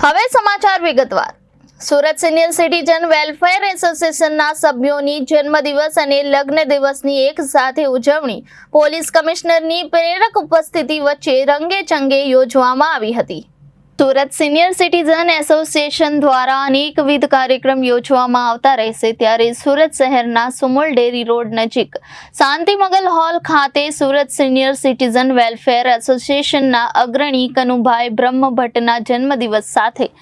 હવે સમાચાર વિગતવાર। સુરત સિનિયર સિટીઝન વેલફેર એસોસિએશનના સભ્યોની જન્મદિવસ અને લગ્ન દિવસની એક સાથે ઉજવણી પોલીસ કમિશનરની પ્રેરક ઉપસ્થિતિ વચ્ચે રંગેચંગે યોજવામાં આવી હતી। સુરત સિનિયર સિટીઝન એસોસિએશન દ્વારા અનેકવિધ કાર્યક્રમ યોજવામાં આવતા રહેશે, ત્યારે સુરત શહેરના સુમુલ ડેરી રોડ નજીક શાંતિમંગલ હોલ ખાતે સુરત સિનિયર સિટીઝન વેલફેર એસોસિએશનના અગ્રણી કનુભાઈ બ્રહ્મભટ્ટના જન્મદિવસ સાથે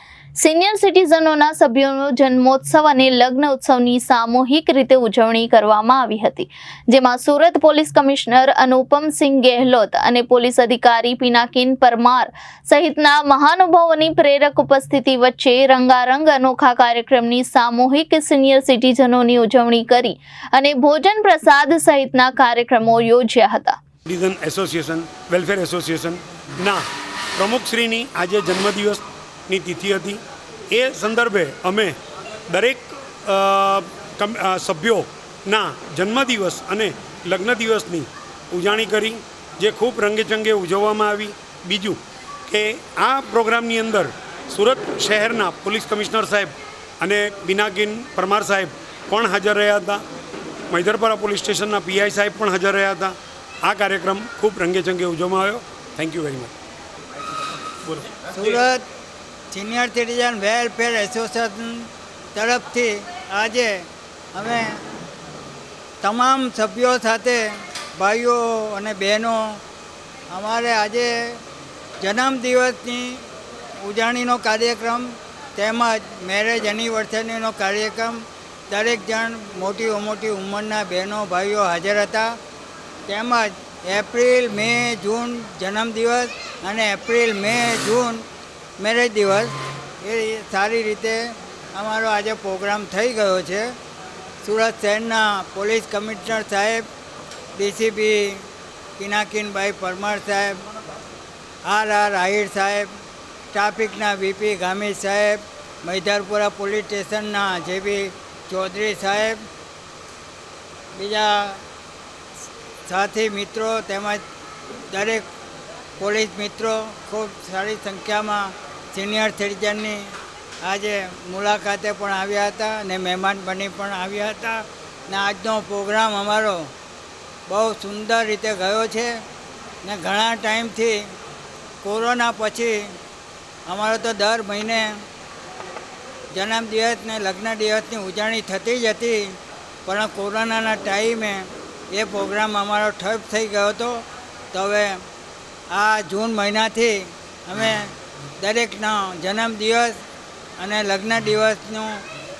સિનિયર સિટીઝનોના સભ્યોનો જન્મોત્સવ અને લગ્ન ઉત્સવની સામૂહિક રીતે ઉજવણી કરવામાં આવી હતી, જેમાં સુરત પોલીસ કમિશનર અનુપમસિંહ ગેહલોત અને પોલીસ અધિકારી પિનાકીન પરમાર સહિતના મહાનુભાવોની પ્રેરક ઉપસ્થિતિ વચ્ચે રંગારંગ અનોખા કાર્યક્રમની સામૂહિક સિનિયર સિટીઝનોની ઉજવણી કરી અને ભોજન પ્રસાદ સહિતના કાર્યક્રમો યોજ્યા હતા। સિટીઝન એસોસિએશન વેલફેર એસોસિએશનના પ્રમુખશ્રીની આજે જન્મદિવસની તિથિ હતી। એ સંદર્ભે અમે દરેક સભ્યોના જન્મદિવસ અને લગ્ન દિવસની ઉજવણી કરી, જે ખૂબ રંગેચંગે ઉજવવામાં આવી। બીજું કે આ પ્રોગ્રામની અંદર સુરત શહેરના પોલીસ કમિશનર સાહેબ અને પિનાકીન પરમાર સાહેબ પણ હાજર રહ્યા હતા। મૈદરપરા પોલીસ સ્ટેશનના પીઆઈ સાહેબ પણ હાજર રહ્યા હતા। આ કાર્યક્રમ ખૂબ રંગેચંગે ઉજવવામાં આવ્યો। Thank you very much. બોલો। Surat senior citizen welfare association તરફથી આજે અમે તમામ સભ્યો સાથે, ભાઈઓ અને બહેનો, અમારે આજે જન્મદિવસની ઉજવણીનો કાર્યક્રમ તેમજ મેરેજ એનિવર્સરીનો કાર્યક્રમ, દરેક જણ મોટી ઉંમરના બહેનો ભાઈઓ હાજર હતા। તેમજ એપ્રિલ, મે, જૂન જન્મદિવસ અને એપ્રિલ, મે, જૂન મેરેજ દિવસ એ સારી રીતે અમારો આજે પ્રોગ્રામ થઈ ગયો છે। સુરત શહેરના પોલીસ કમિશનર સાહેબ, ડીસીપી પિનાકીનભાઈ પરમાર સાહેબ, આર આહિર સાહેબ, ટ્રાફિકના વીપી ગામી સાહેબ, મૈદરપુરા પોલીસ સ્ટેશનના જેબી ચૌધરી સાહેબ, બીજા સાથી મિત્રો તેમજ દરેક પોલીસ મિત્રો ખૂબ સારી સંખ્યામાં સિનિયર સિટીઝનની આજે મુલાકાતે પણ આવ્યા હતા અને મહેમાન બની પણ આવ્યા હતા। ને આજનો પ્રોગ્રામ અમારો બહુ સુંદર રીતે ગયો છે ને ઘણા ટાઈમથી કોરોના પછી અમારો તો દર મહિને જન્મદિવસ ને લગ્ન દિવસની ઉજવણી થતી જ હતી, પણ કોરોનાના ટાઈમે એ પ્રોગ્રામ અમારો ઠપ થઈ ગયો હતો। તો હવે આ જૂન મહિનાથી અમે દરેકનો જન્મદિવસ અને લગ્ન દિવસનું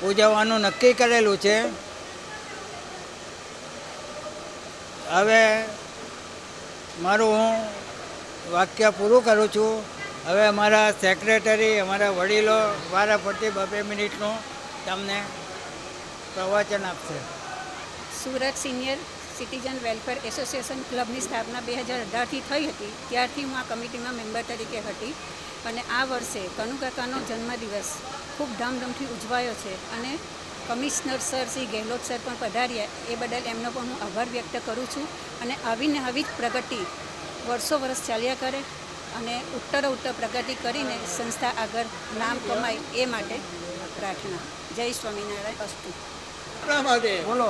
ઉજવવાનું નક્કી કરેલું છે। હવે મારું હું વાક્ય પૂરું કરું છું। હવે અમારા સેક્રેટરી, અમારા વડીલો વારાફરતી 2 મિનિટનું તમને પ્રવચન આપશે। Surat senior citizen welfare association ક્લબની સ્થાપના 2018થી થઈ હતી। ત્યારથી હું આ કમિટીમાં મેમ્બર તરીકે હતી અને આ વર્ષે કનુકાકાનો જન્મદિવસ ખૂબ ધામધૂમથી ઉજવાયો છે અને commissioner sir Shri Gehlot sir પણ પધાર્યા, એ બદલ એમનો પણ હું આભાર વ્યક્ત કરું છું અને આવીને આવી જ પ્રગતિ વર્ષો ચાલ્યા કરે અને ઉત્તરોત્તર પ્રગતિ કરીને સંસ્થા આગળ નામ કમાય એ માટે પ્રાર્થના। જય સ્વામિનારાયણ અસ્તુ। બોલો।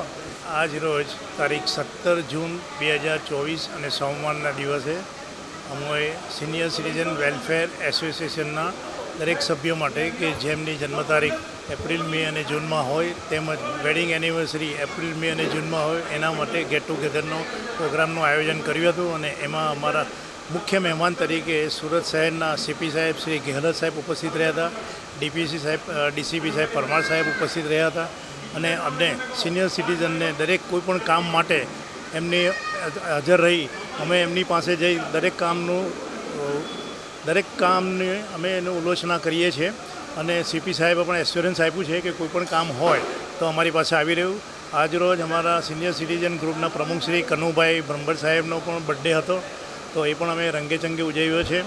આજ રોજ તારીખ 17 જૂન 2024 અને સોમવારના દિવસે અમે સિનિયર સિટીઝન વેલફેર એસોસિએશનના દરેક સભ્યો માટે કે જેમની જન્મ તારીખ એપ્રિલ, મે અને જૂનમાં હોય, તેમજ વેડિંગ એનિવર્સરી એપ્રિલ, મે અને જૂનમાં હોય, એના માટે ગેટ ટુગેધરનો પ્રોગ્રામનું આયોજન કર્યું હતું અને એમાં અમારા મુખ્ય મહેમાન તરીકે સુરત શહેરના સીપી સાહેબ શ્રી ગેહલોત સાહેબ ઉપસ્થિત રહ્યા હતા। ડીસીપી સાહેબ પરમાર સાહેબ ઉપસ્થિત રહ્યા હતા અને અમને સિનિયર સિટીઝનને દરેક કોઈપણ કામ માટે એમની હાજર રહી અમે એમની પાસે જઈ દરેક કામને અમે એનું ઉલ્લોચના કરીએ છીએ અને સીપી સાહેબે પણ એશ્યોરન્સ આપ્યું છે કે કોઈપણ કામ હોય તો અમારી પાસે આવી રહ્યું। આજરોજ અમારા સિનિયર સિટીઝન ગ્રુપના પ્રમુખ શ્રી કનુભાઈ બ્રહ્મભટ્ટ સાહેબનો પણ બર્થડે હતો, તો એ પણ અમે રંગેચંગે ઉજવ્યો છે।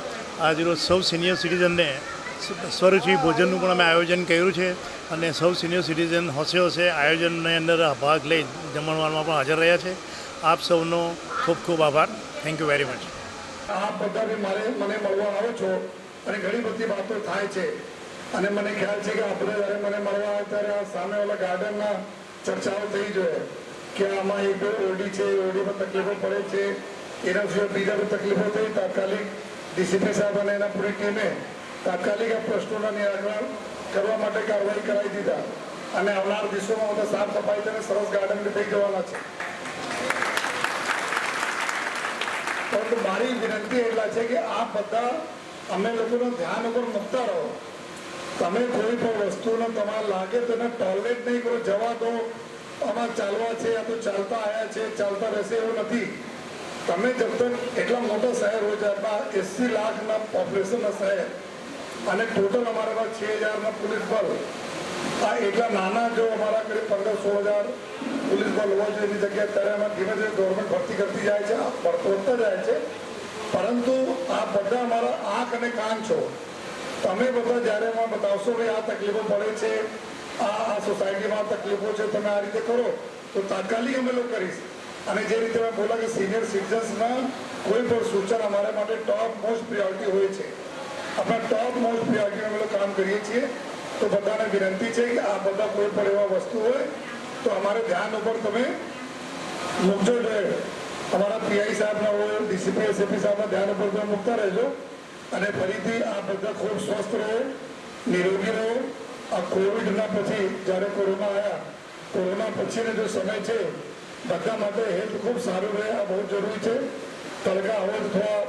આજરોજ સૌ સિનિયર સિટીઝનને સ્વરૂચિ ભોજનનું પણ અમે આયોજન કર્યું છે અને સૌ સિનિયર સિટીઝન હોશે આયોજનની અંદર ભાગ લઈ જમણવારમાં પણ હાજર રહ્યા છે। આપ સૌનો ખૂબ ખૂબ આભાર। Thank you very much. આપ બધાને મને મળવા આવો છો અને ઘણી બધી વાતો થાય છે અને મને ખ્યાલ છે કે આપણે જ્યારે મને મળવા આવ્યા ત્યારે આ સામેવાળા ગાર્ડનના ચર્ચાઓ થઈ જોઈએ કે આમાં એક બે ઓરડી છે, ઓરડીમાં તકલીફો પડે છે, એના સિવાય બીજા બધી તકલીફો થઈ. તાત્કાલિક ડીસીપી સાહેબ અને એના પૂરી ટીમે તાત્કાલિક આ પ્રશ્નોના નિરાકરણ કરવા માટે કાર્યવાહી કરાવી દીધા અને આવનાર દિવસોમાં બધા સાફ સફાઈ થઈને સરસ ગાર્ડન થઈ જવાના છે. પરંતુ મારી વિનંતી એટલા છે કે આ બધા અમે લોકોનું ધ્યાન ઉપર મૂકતા રહો. તમે કોઈ પણ વસ્તુને તમારે લાગે તો એને ટોલરેટ નહીં કરો, જવા દો, આમાં ચાલવા છે, આ તો ચાલતા આવ્યા છે, ચાલતા રહેશે એવું નથી. તમે જબ તક એટલા મોટા શહેર હોય છે, આપણા 80 લાખના પોપ્યુલેશનના શહેર અને ટોટલ અમારા પાસે 6000ના પોલીસ બળ, આ એટલા નાના જો અમારા કરી 15-16 હજાર પોલીસ બળ હોવા જોઈએ એની જગ્યાએ અત્યારે અમે ધીમે ધીમે ગવર્મેન્ટ ભરતી કરતી જાય છે, વધતા જાય છે. પરંતુ આ બધા અમારા આંખ અને કાન છો. તમે બધા જ્યારે એમાં બતાવશો કે આ તકલીફો પડે છે, આ સોસાયટીમાં તકલીફો છે, તમે આ રીતે કરો તો તાત્કાલિક અમે લોકો કરીશ. અને જે રીતે મેં બોલા કે સિનિયર સિટીઝન્સના કોઈ પણ સૂચન અમારા માટે ટોપ મોસ્ટ પ્રિયોરિટી હોય છે. આપણા ટોપ મોસ્ટ પ્રિયોરિટી અમે લોકો કામ કરીએ છીએ. તો બધાને વિનંતી છે કે આ બધા કોઈ પણ એવા વસ્તુ હોય તો અમારે ધ્યાન ઉપર તમે મૂકજો જોઈએ. અમારા પીઆઈ સાહેબના હોય, ડીસીપી એસએપી સાહેબના ધ્યાન ઉપર તમે મૂકતા રહેજો. અને ફરીથી આ બધા ખૂબ સ્વસ્થ રહો, નિરોગી રહો. આ કોવિડના પછી જ્યારે કોરોના આવ્યા, કોરોના પછીનો જે સમય છે બધા માટે હેલ્થ ખૂબ સારું રહે, આ બહુ જરૂરી છે. તડકા હોય તો થોડા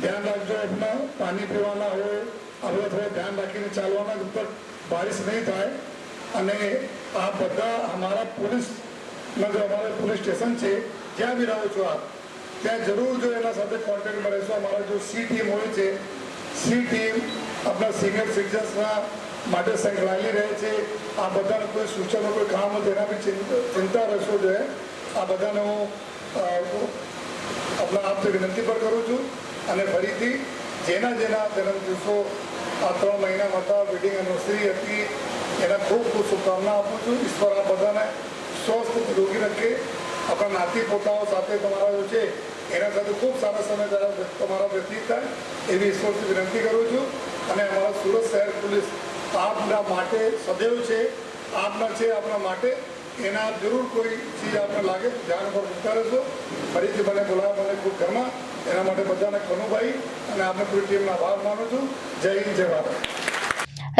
ધ્યાન રાખજો, આપણા પાણી પીવાના હોય આ બધા થોડા ધ્યાન રાખીને ચાલવાના, જબ તક બારિશ નહીં થાય. અને આ બધા અમારા પોલીસના જો અમારા પોલીસ સ્ટેશન છે જ્યાં બી રહો છો આપ, ત્યાં જરૂર જો એના સાથે કોન્ટેક્ટમાં રહેશો. અમારા જો સી ટીમ હોય છે, સી ટીમ આપણા સિનિયર સિટીઝન્સના માટે સંકળાયેલી રહે છે. આ બધાને કોઈ સૂચનો કોઈ કામ હોય તેના બી ચિંતા રહેશો જોઈએ. આ બધાને હું આપણા આપથી વિનંતી પણ કરું છું. અને ફરીથી જેના જન્મ દિવસો આ 3 મહિનામાં હતા, વેડિંગ એનિવર્સરી હતી, એના ખૂબ ખૂબ શુભકામના આપું છું. ઈશ્વર આ બધાને સ્વસ્થ નિરોગી રાખે. આપણા નાતી પોતાઓ સાથે તમારા જો છે એના સાથે ખૂબ સારા સમય તમારા વ્યતીત થાય એવી ઈશ્વરથી વિનંતી કરું છું. અને અમારા સુરત શહેર પોલીસ આપના માટે સદૈવ છે, આપના છે, આપણા માટે. એના જરૂર કોઈ ચીજ આપને લાગે તો ધ્યાન પર મૂકતા રહેશો. ફરીથી મને બોલાવવા મને ખૂબ ગરમા, એના માટે બધાને કનુભાઈ અને આપણે પૂરી ટીમનો આભાર માનું છું. જય હિન્દ, જય ભારત.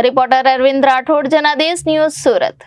Reporter Arvind Rathod, Janadesh news, Surat.